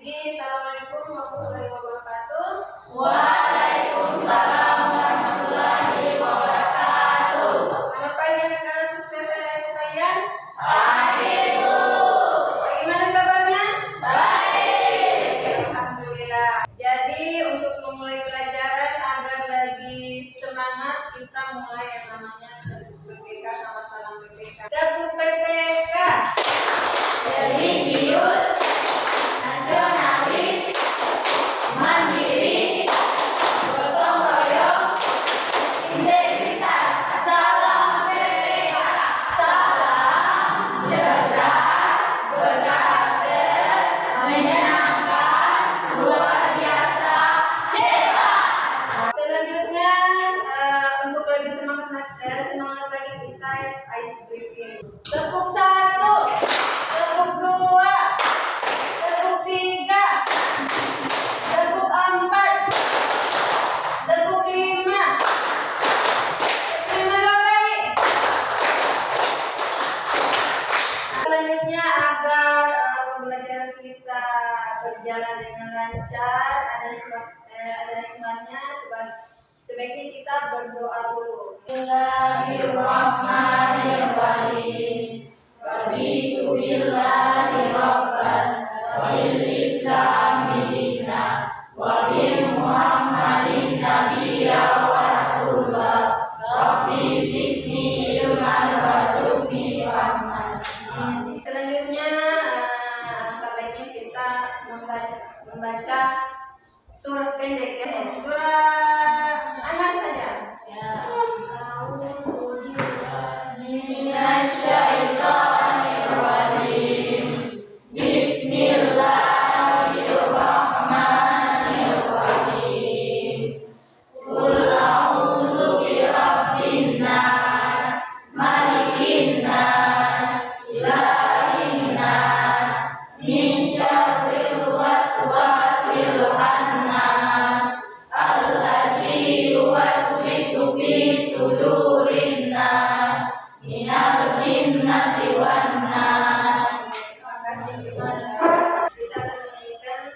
Assalamualaikum warahmatullahi wabarakatuh. Waalaikumsalam warahmatullahi wabarakatuh. Selamat pagi anak-anak saya sekalian. Pagi, Bu. Bagaimana kabarnya? Baik. Alhamdulillah. Jadi untuk memulai pelajaran agar lebih semangat, kita mulai yang namanya PPK sama salam PPK. Dapur PPK. Religius, nasionalis, mandiri, gotong royong, integritas. Salam PPK. Salam cerdas, berkarakter, menyenangkan, luar biasa, hebat. Selanjutnya untuk lebih semangat lagi kita ice breathing. Tepuk 1, tepuk 2, tepuk 3, tepuk 4, tepuk 5. Terima 2 kali. Selanjutnya agar pembelajaran kita berjalan dengan lancar, ada hikmahnya, sebaiknya kita berdoa dulu. Bismillahirrahmanirrahim. Raditu billahi rabban wa bil islami dinan wa bi Muhammadin nabiyya wa rasulullah. Rabbi zidni ilman warzuqni fahman. Selanjutnya baiknya kita membaca surah pendek ya, surah anak saja. Minasyaitonirrajim. Bismillahirrahmanirrahim. Qul a'udzu birabbin nas, malikin nas, ilahin nas, min syarril waswasil khannas, alladzi yuwaswisu fi sudurin nas, minal jinnati wan nas. Terima kasih. Kita akan menyanyikan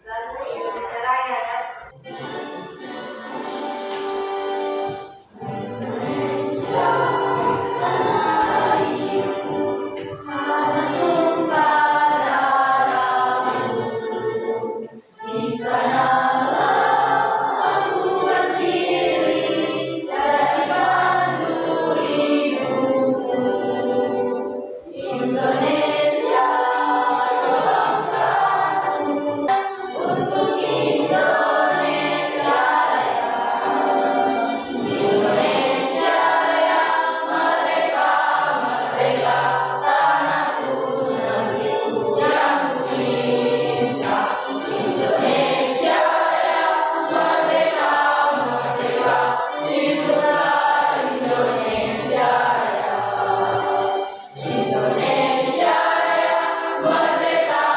lagu Indonesia Raya ya. Indonesia tanah airku, bertumpah darahmu. Di sanalah aku berdiri, jadi pandu hidupku. Indonesia kebangsaanku, untuk Indonesia Raya. Indonesia Raya, merdeka, merdeka, tanahku, negeriku yang kucinta. Indonesia Raya, merdeka, merdeka, hiduplah Indonesia Raya. Indonesia Raya, merdeka,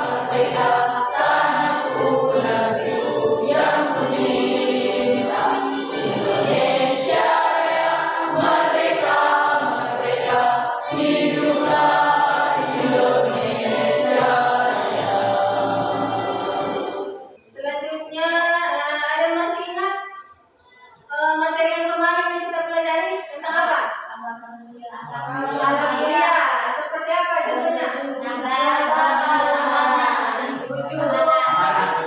merdeka, tanahku, negeriku yang kucinta. Indonesia Raya, merdeka, merdeka, hiduplah Indonesia Raya. Selanjutnya ada yang masih ingat materi yang kemarin yang kita pelajari tentang apa? Alhamdulillah. Seperti apa contohnya? Jujur,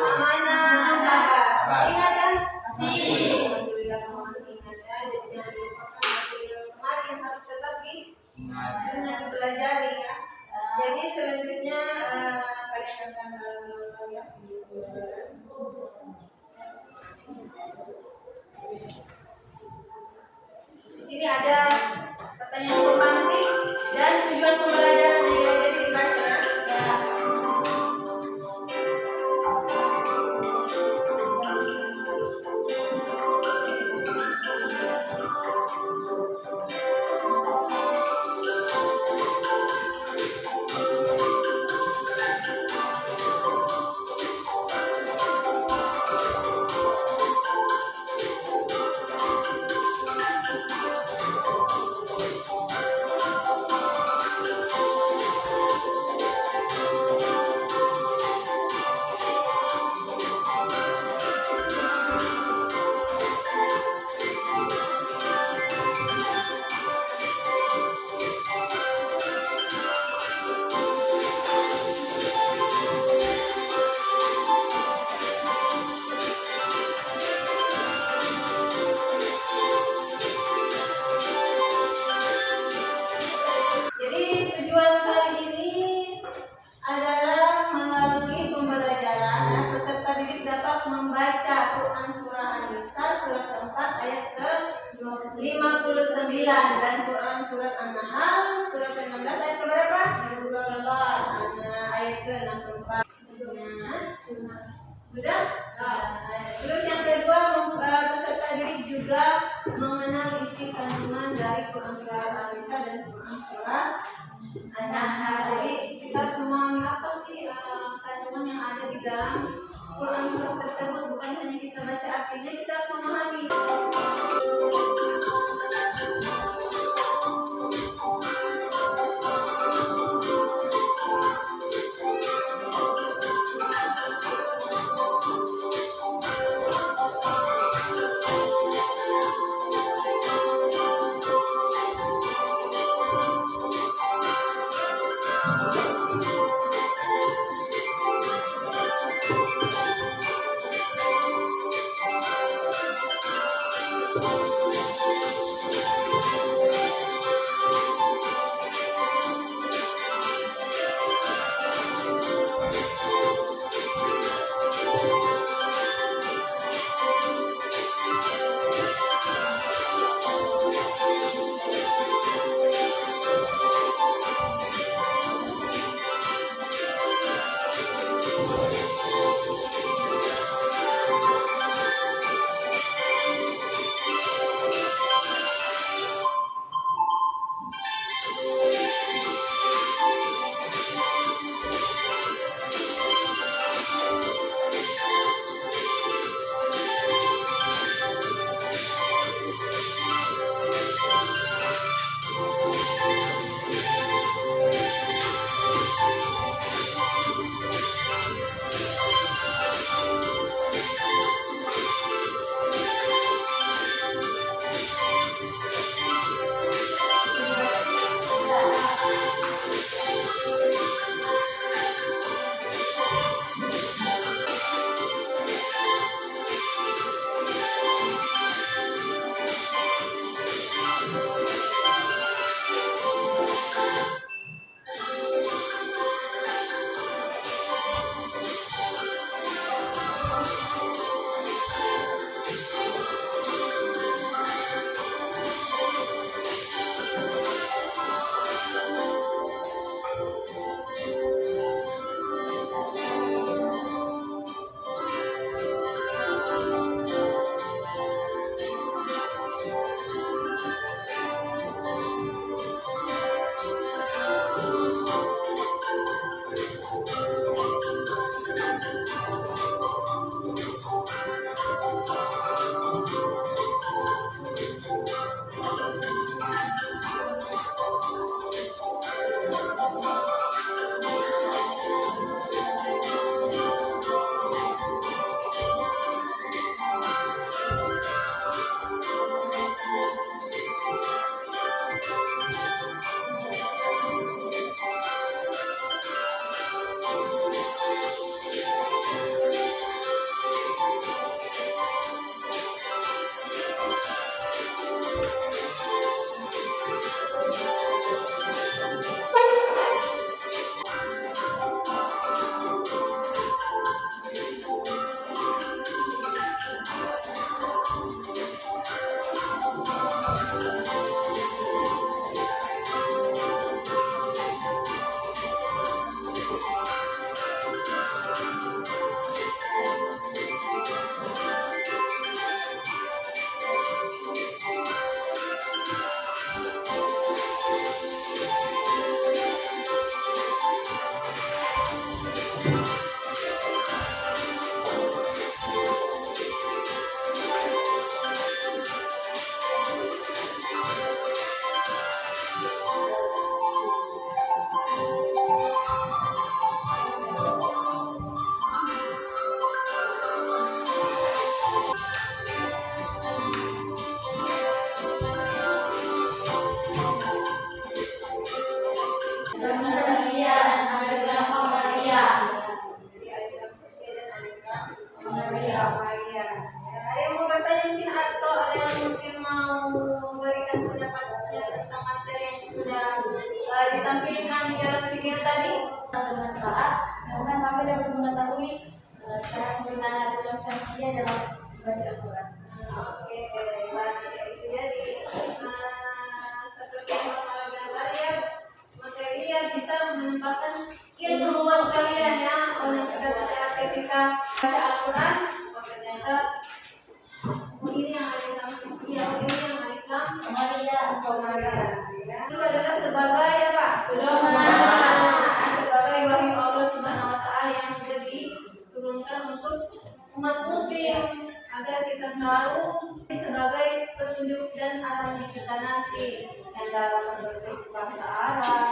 amanah, sabar. Masih ingat kan? Alhamdulillah kamu masih ingat ya. Jadi jangan dilupakan materi yang kemarin, harus tetap diingat, dipelajari ya. Jadi selanjutnya kalian akan menonton ya. Di sini ada pertanyaan pemantik dan tujuan pembelajarannya ya. Jadi dibaca ya. dan Quran surat An-Nahl surat ke-16 ayat keberapa? Ayat ke-64. Sudah? Terus yang kedua, peserta didik juga mengenal isi kandungan dari Quran surat Al-Nisa dan Quran surat An-Nahl. Jadi kita harus memahami apa sih kandungan yang ada di dalam Quran surat tersebut. Bukan hanya kita baca artinya, kita harus memahami. Maria. Ada yang mau bertanya mungkin atau ada yang mungkin mau memberikan pendapatnya tentang materi yang sudah ditampilkan di dalam video tadi? Bermanfaat karena kami dapat mengetahui cara penggunaan aturan sanksinya dalam membaca Al-Quran. Oke, baik. Itu jadi ketika baca Al-Quran, oh ternyata ini yang alif lam samsiah, ini yang alif lam komariah. Ya. Itu adalah sebagai apa? Sebagai wahyu Allah Subhanahu Wa Taala yang sudah diturunkan untuk umat muslim agar kita tahu sebagai petunjuk dan arahnya kita nanti yang dalam berbahasa Arab.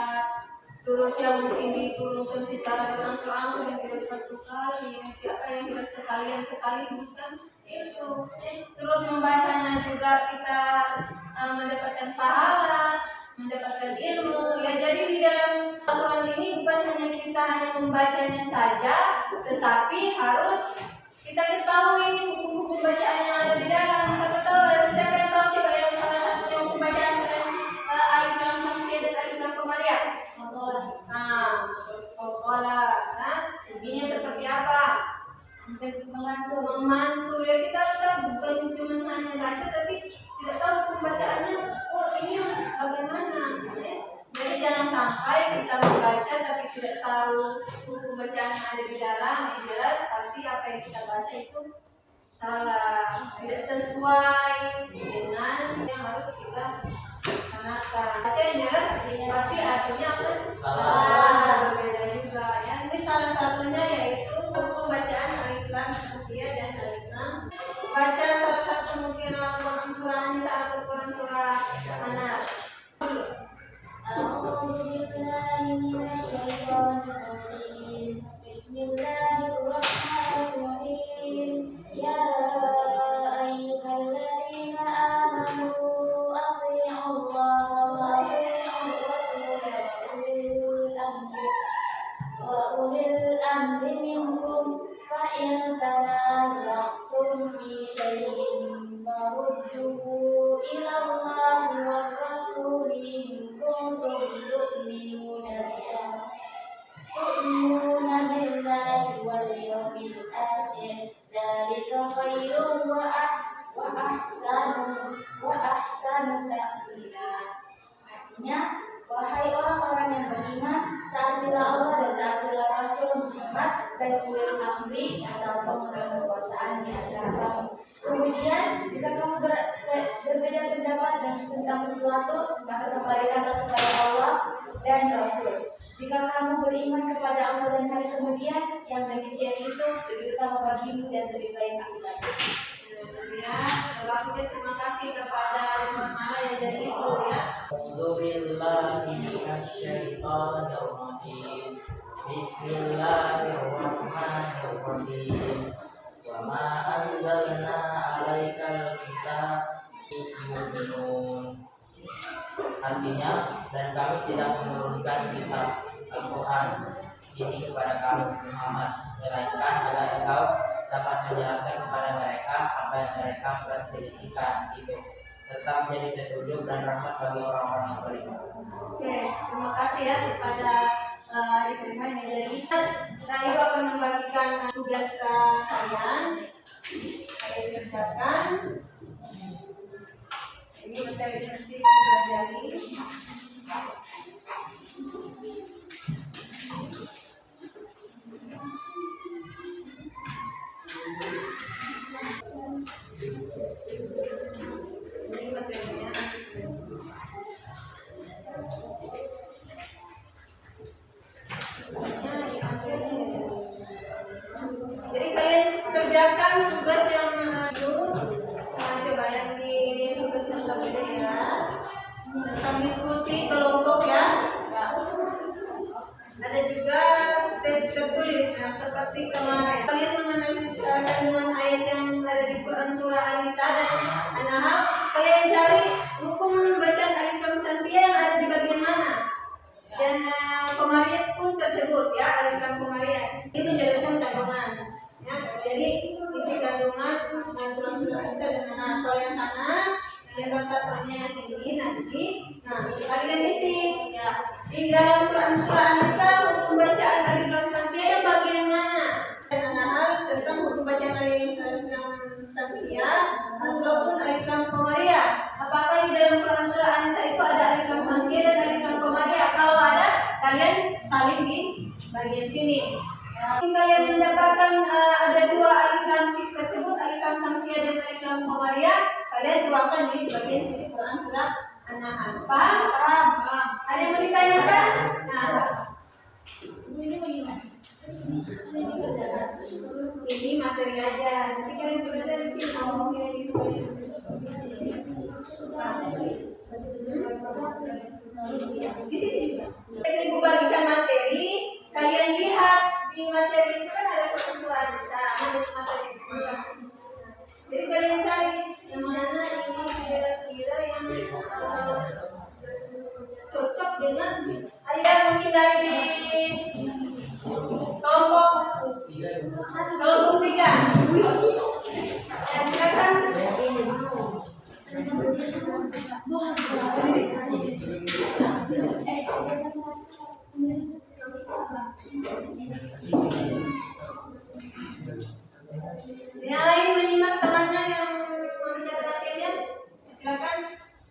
Terus yang mungkin diturunkan secara berangsur-angsur yang tidak satu kali, yang tidak sekaligus kan itu. Terus membacanya juga kita mendapatkan pahala, mendapatkan ilmu. Ya jadi di dalam Al-Quran ini bukan hanya kita membacanya saja, tetapi harus kita ketahui hukum-hukum bacaan yang ada di dalam. Siapa yang tahu coba yang salah satu yang pembacaan selain alif lam samsiah dan alif lam komariah? Kokola, bunyinya seperti apa? Memantul. Ya kita tahu bukan cuma hanya baca, tapi tidak tahu pembacaannya. Oh ini bagaimana? Jadi jangan sampai kita membaca tapi tidak tahu hukum bacaan yang ada di dalam. Yang jelas pasti apa yang kita baca itu salah, tidak sesuai dengan yang harus kita laksanakan. Yang jelas pasti artinya akan salah, berbeda juga. Ya, ini salah satunya yaitu pembacaan alif lam samsiah dan alif lam. Baca salah satu mungkin Al-Quran surah An-Nisa atau Quran surah mana? Bismillahirrahmanirrahim. Ya ayyuhalladzina amanu athi'u Allah wa athi'u Rasul wa ulil amri minkum fa in tanaza'tum fi syai'in farudduhu ila Allahi war Rasul in kuntum tu'minuna billahi wal yawmil akhir dzalika khairun wa ahsanu ta'wila. Artinya, wahai orang-orang yang beriman, taatilah Allah dan taatilah Rasul Muhammad dan ulil amri atau pemegang kekuasaan di antara kamu. Kemudian, jika kamu berbeda pendapat tentang sesuatu, maka kembalikanlah kepada Allah dan Rasul. Jika kamu beriman kepada Allah dan hari kemudian, yang demikian itu lebih utama bagimu dan lebih baik akibatnya. Ya, bagusnya terima kasih kepada Imam Mala yang dari itu ya. Bismillahirrahmanirrahim. Wa ma anzalna 'alaikal kitaba liyu'minun. Artinya, dan kami tidak menurunkan kitab Al-Quran ini kepada kamu Muhammad, melainkan agar engkau dapat menjelaskan kepada mereka apa yang mereka perselisihkan itu, serta menjadi petunjuk dan rahmat bagi orang-orang yang beriman. Oke, terima kasih ya kepada adik yang jadi. Nah, Ibu akan membagikan tugas kalian. Kalian kerjakan. Ini materi yang nanti dipelajari. Ini materinya. Jadi kalian kerjakan tugas yang itu, coba yang di tugas nomor ya, tentang diskusi kelompok ya. Ada juga tes tertulis yang seperti kemarin. Kalian menganalisis kandungan ayat yang ada di Quran surah An-Nisa dan An-Nahl. Kalian cari hukum bacaan alif lam samsiah yang ada di bagian mana. Dan komariah pun tersebut ya, alif lam komariah. Ini menjelaskan kandungan. Ya, jadi isi kandungan surah An-Nisa dengan An-Nahl yang sana. Kalian satunya sini nanti. Nah, kalian isi ya. Di dalam Quran surah An-Nisa hukum bacaan alif lam samsiah yang bagian mana? Dan An-Nahl tentang hukum bacaan alif lam samsiah ataupun alif lam komariah. Apakah di dalam Quran surah An-Nisa itu ada alif lam samsiah dan alif lam komariah? Kalau ada, kalian salin di bagian sini. Ya. Kalian mendapatkan ada dua alif lam tersebut, alif lam samsiah dan alif lam qamariyah. Kalian tuangkan di bagian sini Quran surat An-Nahl. Paham? Paham. Ada yang mau ditanyakan? Nah, Ini bagaimana? ini materi aja. Nanti kalian belajar di sini mau mungkin yang bisa belajar. Di sini juga. Ibu bagikan materi, kalian lihat di materi itu kan ada satu surah An-Nisa, ada materi. Jadi kalian cari yang mana ini kira-kira yang cocok dengan ayat mungkin dari kelompok 3. Ya, silakan. Yang lain menyimak temannya yang mengerjakan hasilnya. Silakan.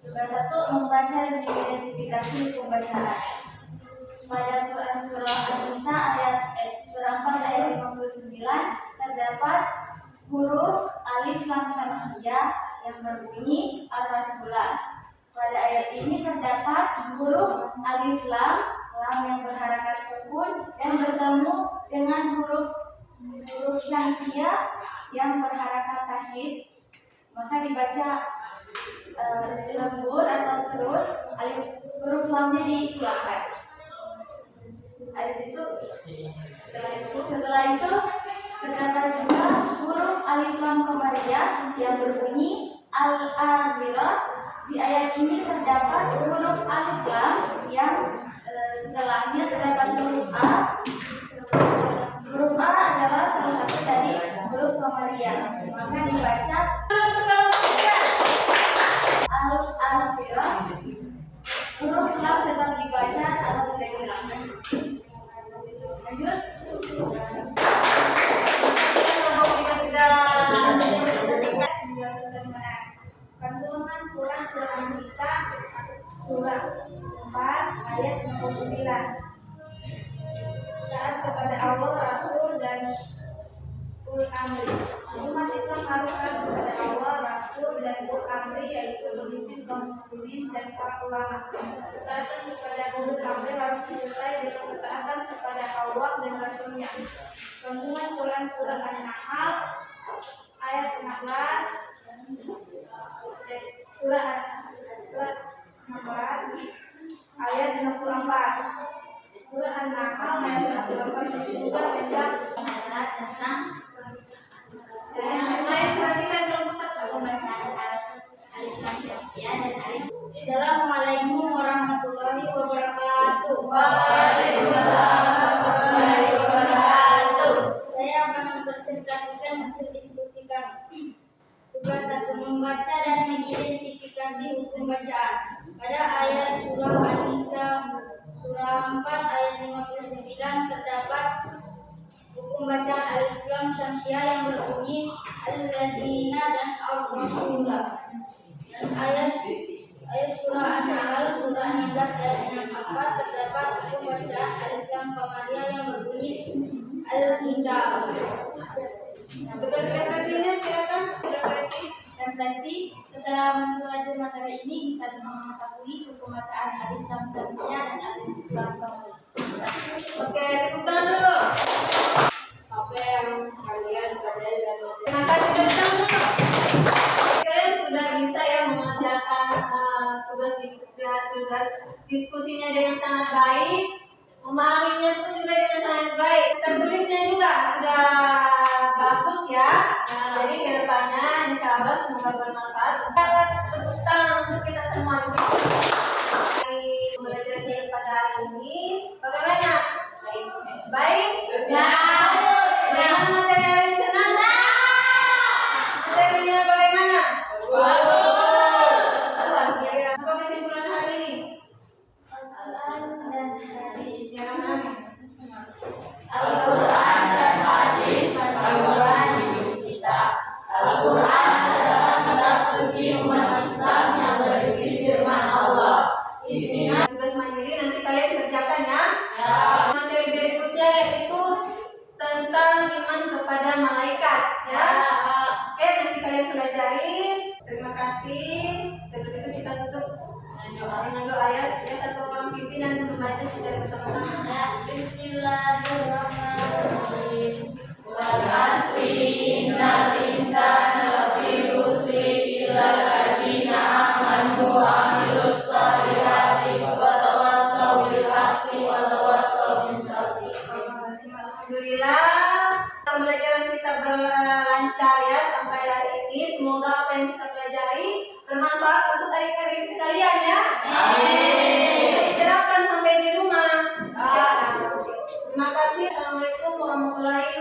Tugas 1, membaca dan mengidentifikasi hukum bacaan. Pada Quran surah An-Nisa surah 4 ayat 59 terdapat huruf alif lam samsiah yang berbunyi ar-rasulah. Pada ayat ini terdapat huruf alif lam yang berharakat sukun dan bertemu dengan huruf samsiah yang berharakat tasydid. Maka dibaca lembur atau terus huruf lamnya diulangkan. Habis itu setelah itu terdapat juga huruf alif lam qamariyah yang berbunyi al-akhirah. Di ayat ini terdapat huruf alif lam yang setelahnya terdapat huruf A. Huruf A adalah salah satu dari huruf qamariyah. Maka dibaca al-akhirah. Huruf lam tetap dibaca atau tidak dihilangkan. Lanjut. Kandungan Quran surah An-Nisa surah 4 ayat 69. Taat kepada Allah, Rasul dan ulul amri. Umat Islam harus taat kepada Allah, Rasul dan ulul amri, yaitu pemimpin kaum muslimin dan para ulama. Ketaatan kepada ulul amri harus disertai dengan ketaatan kepada Allah dan Rasulnya. Kandungan Quran surah An-Nahl ayat 16. Surah 16 ayat 64. Surah An-Nahl ayat 64 juga tentang yang lain perhatikan kelompok 1. Pembacaan alif lam samsiah dan alif. Assalamualaikum warahmatullahi wabarakatuh. Waalaikumsalam warahmatullahi wabarakatuh. Saya akan mempresentasikan hasil diskusi kami. Tugas 1, membaca dan mengidentifikasi hukum bacaan. Pada ayat surah An-Nisa surah 4 ayat 59 terdapat hukum bacaan alif lam samsiah yang berbunyi al-lazina dan al-rasulullah. Dan ayat surah An-Nahl surah 16 ayat 64 terdapat hukum bacaan alif lam qamariyah yang berbunyi al-kitab. Tugas refleksinya silakan. Refleksi, setelah mempelajari materi ini kita bisa mengetahui hukum bacaan alif lam samsiah dan alif lam qamariyah. Oke, tepuk tangan dulu. Apa yang kalian pelajari dan Terima kasih tepuk tangan dulu. Kalian sudah bisa ya mengerjakan tugas diskusinya dengan sangat baik, memahaminya pun juga dengan sangat baik. Tertulisnya juga sudah bagus ya. Jadi kedepannya insya Allah semoga bermanfaat. Tepuk tangan untuk kita semua di sini. Belajarnya pada hari ini bagaimana? Baik? Bagaimana materi hari ini senang? Materinya bagaimana? Apa kesimpulan hari ini? Al-Quran dan hadis. Al-Quran dan hadis panduan hidup kita. Al-Quran adalah kitab suci umat Islam yang berisi firman Allah. Isinya Tugas mandiri nanti kalian kerjakan ya. Materi berikutnya yaitu kepada malaikat ya. Oke, nanti kalian pelajari. Terima kasih. Sebelum itu kita tutup dengan doa ya. Satu orang pimpinan membaca secara bersama-sama. Bismillahirrahmanirrahim. Wal asri innal insana lafi khusri illa allazina amanu wa amilus solihati wa tawassaw bil haqqi wa tawassaw bis sabr. Alhamdulillah, pembelajaran kita berlancar ya sampai hari ini. Semoga apa yang kita pelajari bermanfaat untuk adik-adik sekalian ya. Bisa diterapkan sampai di rumah. Terima kasih. Assalamualaikum warahmatullahi wabarakatuh.